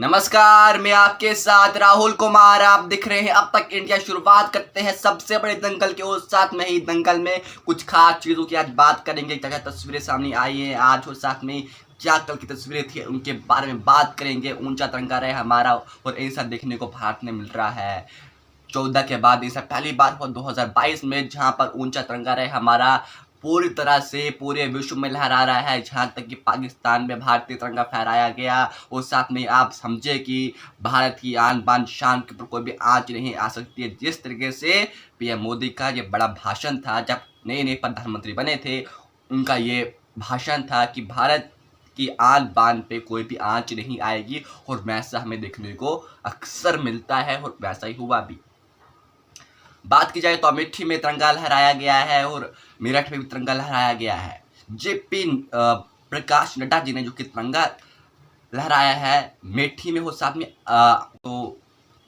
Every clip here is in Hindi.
नमस्कार, मैं आपके साथ राहुल कुमार। आप दिख रहे हैं अब तक इंडिया। शुरुआत करते हैं सबसे बड़े दंगल के और साथ में ही दंगल में कुछ खास चीज़ों की आज बात करेंगे। क्या क्या तस्वीरें सामने आई हैं आज और साथ में क्या कल की तस्वीरें थी उनके बारे में बात करेंगे। ऊंचा तिरंगा रहे हमारा और ऐसा देखने को भारत में मिल रहा है 14 के बाद। ऐसा पहली बार हुआ 2022 में जहां पर ऊंचा तिरंगा रहे हमारा पूरी तरह से पूरे विश्व में लहरा रहा है। जहाँ तक कि पाकिस्तान में भारतीय तिरंगा फहराया गया और साथ में आप समझे कि भारत की आन बान शान के ऊपर कोई भी आंच नहीं आ सकती है। जिस तरीके से पीएम मोदी का ये बड़ा भाषण था जब नए नए प्रधानमंत्री बने थे, उनका ये भाषण था कि भारत की आन बान पे कोई भी आंच नहीं आएगी और वैसा हमें देखने को अक्सर मिलता है और वैसा ही हुआ भी। बात की जाए तो अमेठी में तिरंगा लहराया गया है और मेरठ में भी तिरंगा लहराया गया है। जेपी प्रकाश नड्डा जी ने जो कि तिरंगा लहराया है मेठी में, वो साथ में तो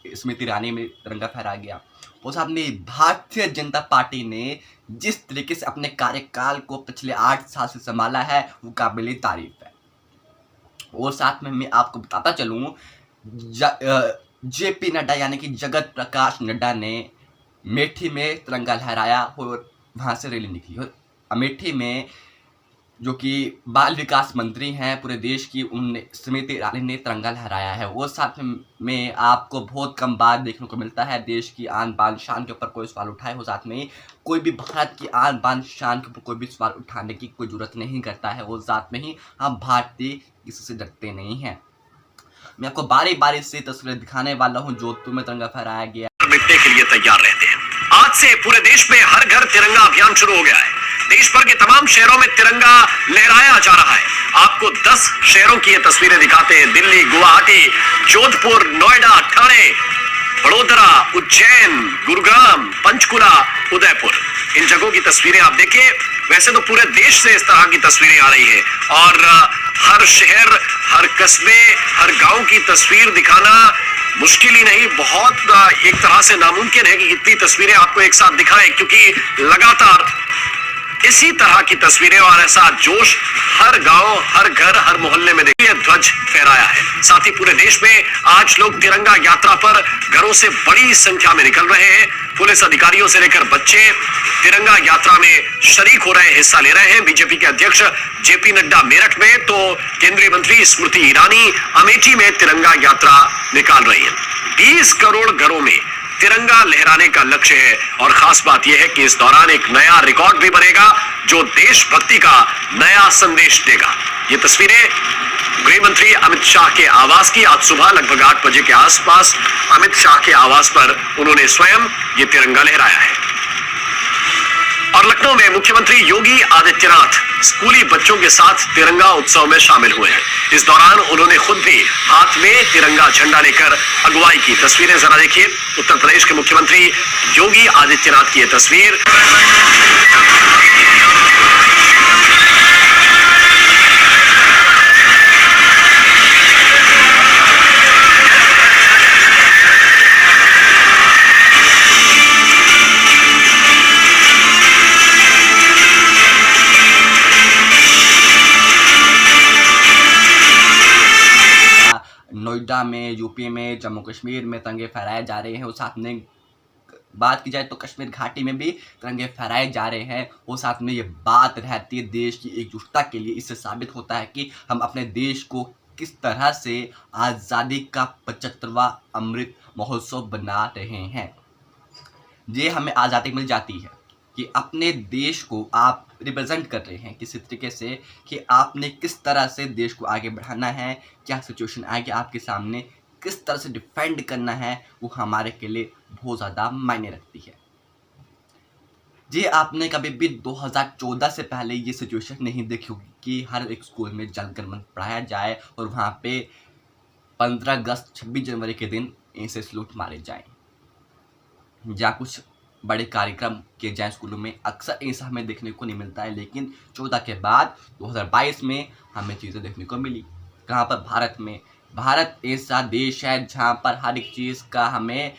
स्मृति ईरानी में तिरंगा फहराया गया। वो साथ में भारतीय जनता पार्टी ने जिस तरीके से अपने कार्यकाल को पिछले 8 साल से संभाला है वो काबिल तारीफ है। और साथ में मैं आपको बताता चलूँ, जेपी नड्डा यानी कि जगत प्रकाश नड्डा ने अमेठी में तिरंगा लहराया और वहाँ से रैली निकली। और अमेठी में जो कि बाल विकास मंत्री हैं पूरे देश की, उनने स्मृति ईरानी ने तिरंगा लहराया है। वो साथ में आपको बहुत कम बार देखने को मिलता है देश की आन बान शान के ऊपर कोई सवाल उठाए हो। साथ में कोई भी भारत की आन बान शान के ऊपर कोई भी सवाल उठाने की कोई जरूरत नहीं करता है। वो साथ में ही हम भारतीय किसी से डरते नहीं हैं। मैं आपको बारी बारी से तस्वीरें दिखाने वाला हूँ। जोधपुर में तिरंगा फहराया गया, मिटने के लिए तैयार रहते हैं। आज से पूरे देश में हर घर तिरंगा अभियान शुरू हो गया है। देश भर के तमाम शहरों में तिरंगा लहराया जा रहा है। आपको 10 शहरों की ये तस्वीरें दिखाते हैं। दिल्ली, गुवाहाटी, जोधपुर, नोएडा, ठाणे, बड़ोदरा, उज्जैन, गुरुग्राम, पंचकुला, उदयपुर, इन जगहों की तस्वीरें आप देखिए। वैसे तो पूरे देश से इस तरह की तस्वीरें आ रही है और हर शहर, हर कस्बे, हर गांव की तस्वीर दिखाना मुश्किल ही नहीं, बहुत एक तरह से नामुमकिन है कि इतनी तस्वीरें आपको एक साथ दिखाएं, क्योंकि लगातार इसी तरह की तस्वीरें और ऐसा जोश हर गांव, हर घर, हर मोहल्ले में देखिए ध्वज फहराया है। साथ ही पूरे देश में आज लोग तिरंगा यात्रा पर घरों से बड़ी संख्या में निकल रहे हैं। पुलिस अधिकारियों से लेकर बच्चे तिरंगा यात्रा में शरीक हो रहे हैं, हिस्सा ले रहे हैं। बीजेपी के अध्यक्ष जेपी नड्डा मेरठ में तो केंद्रीय मंत्री स्मृति ईरानी अमेठी में तिरंगा यात्रा निकाल रही है। 20 करोड़ घरों में तिरंगा लहराने का लक्ष्य है और खास बात यह है कि इस दौरान एक नया रिकॉर्ड भी बनेगा जो देशभक्ति का नया संदेश देगा। ये तस्वीरें गृह मंत्री अमित शाह के आवास की, आज सुबह लगभग 8 बजे के आसपास अमित शाह के आवास पर उन्होंने स्वयं ये तिरंगा लहराया है। और लखनऊ में मुख्यमंत्री योगी आदित्यनाथ स्कूली बच्चों के साथ तिरंगा उत्सव में शामिल हुए हैं। इस दौरान उन्होंने खुद भी हाथ में तिरंगा झंडा लेकर अगुवाई की। तस्वीरें जरा देखिए। उत्तर प्रदेश के मुख्यमंत्री योगी आदित्यनाथ की यह तस्वीर। नोएडा में, यूपी में, जम्मू कश्मीर में तिरंगे फहराए जा रहे हैं। और साथ में बात की जाए तो कश्मीर घाटी में भी तिरंगे फहराए जा रहे हैं। और साथ में ये बात रहती है देश की एकजुटता के लिए। इससे साबित होता है कि हम अपने देश को किस तरह से आज़ादी का 75वां अमृत महोत्सव बना रहे हैं। ये हमें आज़ादी मिल जाती है कि अपने देश को आप रिप्रेजेंट कर रहे हैं किसी तरीके से, कि आपने किस तरह से देश को आगे बढ़ाना है, क्या सिचुएशन आएगी आपके सामने, किस तरह से डिफेंड करना है, वो हमारे के लिए बहुत ज़्यादा मायने रखती है। जी, आपने कभी भी 2014 से पहले ये सिचुएशन नहीं देखी होगी कि हर एक स्कूल में जल गण मन पढ़ाया जाए और वहाँ पे 15 अगस्त 26 जनवरी के दिन ऐसे सलूट मारे जाएँ या कुछ बड़े कार्यक्रम किए जाएँ स्कूलों में। अक्सर ऐसा हमें देखने को नहीं मिलता है, लेकिन 14 के बाद 2022 में हमें चीज़ें देखने को मिली। कहाँ पर भारत ऐसा देश है जहाँ पर हर एक चीज़ का हमें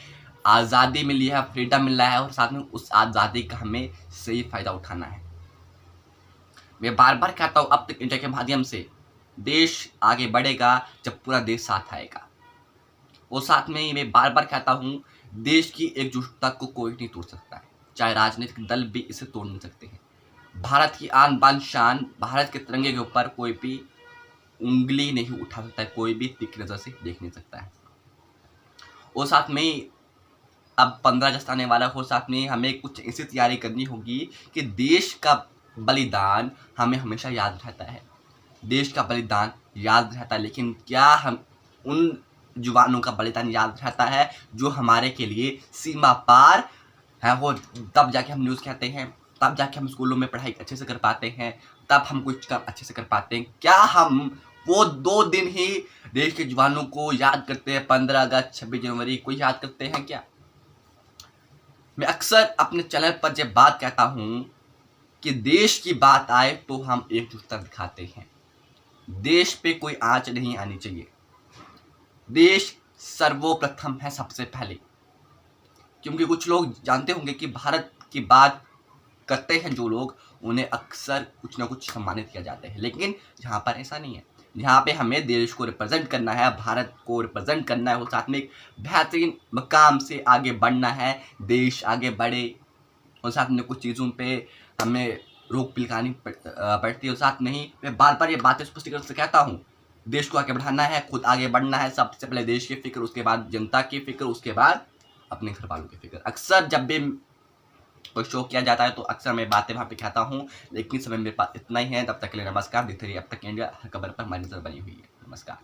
आज़ादी मिली है, फ्रीडम मिला है और साथ में उस आज़ादी का हमें सही फ़ायदा उठाना है। मैं बार बार कहता हूँ अब तक इंडिया के माध्यम से देश आगे बढ़ेगा जब पूरा देश साथ आएगा। और साथ में ही मैं बार बार कहता हूँ, देश की एकजुटता को कोई नहीं तोड़ सकता है, चाहे राजनीतिक दल भी इसे तोड़ नहीं सकते हैं। भारत की आन बान शान, भारत के तिरंगे के ऊपर कोई भी उंगली नहीं उठा सकता है, कोई भी तीखी नजर से देख नहीं सकता है। और साथ में ही अब 15 अगस्त आने वाला हो, साथ में हमें कुछ ऐसी तैयारी करनी होगी कि देश का बलिदान हमें हमेशा याद रहता है, देश का बलिदान याद रहता है, लेकिन क्या हम उन जवानों का बलिदान याद रहता है जो हमारे के लिए सीमा पार है? वो तब जाके हम न्यूज़ कहते हैं, तब जाके हम स्कूलों में पढ़ाई अच्छे से कर पाते हैं, तब हम कुछ काम अच्छे से कर पाते हैं। क्या हम वो 2 दिन ही देश के जवानों को याद करते हैं? 15 अगस्त, 26 जनवरी को याद करते हैं क्या? मैं अक्सर अपने चैनल पर जब बात कहता हूँ कि देश की बात आए तो हम एकजुटता दिखाते हैं, देश पे कोई आंच नहीं आनी चाहिए, देश सर्वप्रथम है सबसे पहले। क्योंकि कुछ लोग जानते होंगे कि भारत की बात करते हैं जो लोग, उन्हें अक्सर कुछ ना कुछ सम्मानित किया जाता है, लेकिन यहाँ पर ऐसा नहीं है। यहाँ पे हमें देश को रिप्रेजेंट करना है, भारत को रिप्रेजेंट करना है, और साथ में एक बेहतरीन मकाम से आगे बढ़ना है, देश आगे बढ़े, और साथ में कुछ चीज़ों पे हमें रोक पिलकानी पड़ती है। और साथ में ही मैं बार बार ये बातें स्पष्टीकरण से कहता हूँ, देश को आगे बढ़ाना है, खुद आगे बढ़ना है, सबसे पहले देश की फिक्र, उसके बाद जनता की फिक्र, उसके बाद अपने घर वालों की फिक्र। अक्सर जब भी कोई शो किया जाता है तो अक्सर मैं बातें वहाँ पे कहता हूँ, लेकिन समय मेरे पास इतना ही है। तब तक के लिए नमस्कार। देखते रहिए अब तक इंडिया, हर खबर पर हमारी नजर बनी हुई है। नमस्कार।